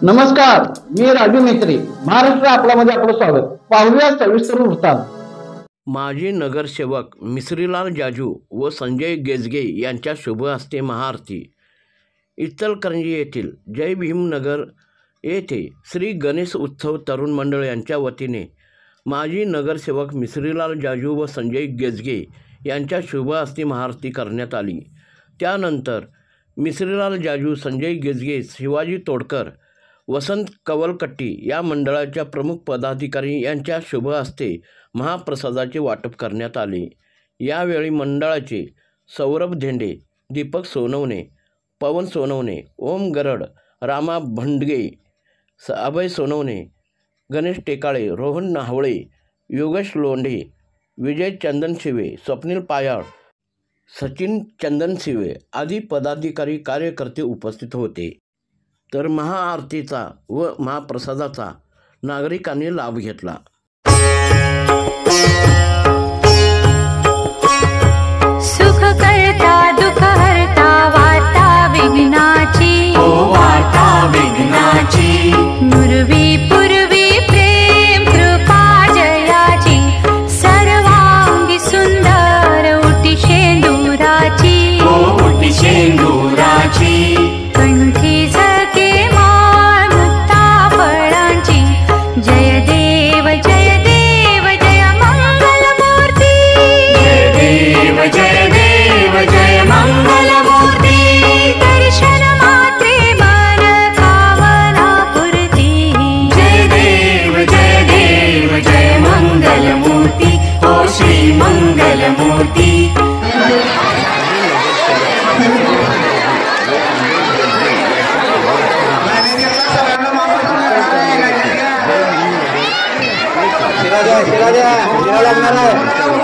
नमस्कार, मी राजू मेत्री. महाराष्ट्र आपल्यामध्ये आपलं स्वागत. पाहूया सविस्तर वृत्तांत. माजी नगरसेवक मिश्रीलाल जाजू व संजय गेजगे यांच्या शुभ हस्ते महाआरती. इचलकरंजी येथील जय भीम नगर येथे श्री गणेश उत्सव तरुण मंडळ यांच्या वतीने माजी नगरसेवक मिश्रीलाल जाजू व संजय गेजगे यांच्या शुभ हस्ते महाआरती करण्यात आली. त्यानंतर मिश्रीलाल जाजू, संजय गेजगे, शिवाजी तोडकर, वसंत कवलकट्टी या मंडळाच्या प्रमुख पदाधिकारी यांच्या शुभ हस्ते महाप्रसादाचे वाटप करण्यात आले. यावेळी मंडळाचे सौरभ धेंडे, दीपक सोनवणे, पवन सोनवणे, ओम गरड, रामा भंडगे, अभय सोनवणे, गणेश टेकाळे, रोहन नाहवळे, योगेश लोंढे, विजय चंदनशिवे, स्वप्नील पायाळ, सचिन चंदनशिवे आदी पदाधिकारी कार्यकर्ते उपस्थित होते. तर महाआरतीचा व महाप्रसादाचा नागरिकांनी लाभ घेतला. सुख करता दुःख हरता वार्ता विघ्नाची, वार्ता विघ्नाची, नुरवी पूर्वी प्रेम कृपा जयाची, सर्वांगी सुंदर उटी शेंदुराची, उटी शेंदुराची, कंठी झके माळ मुक्ता फळांची, जय देव जय देव जय मंगल मूर्ती, जय देव जय देव जय मंगल मूर्ती, दर्शन मात्रे मन भावना पुरती, जय देव जय मंगल मूर्ती, ओ श्री मंगल मूर्ती. शिरा द्या, शिरा लागणार आहे.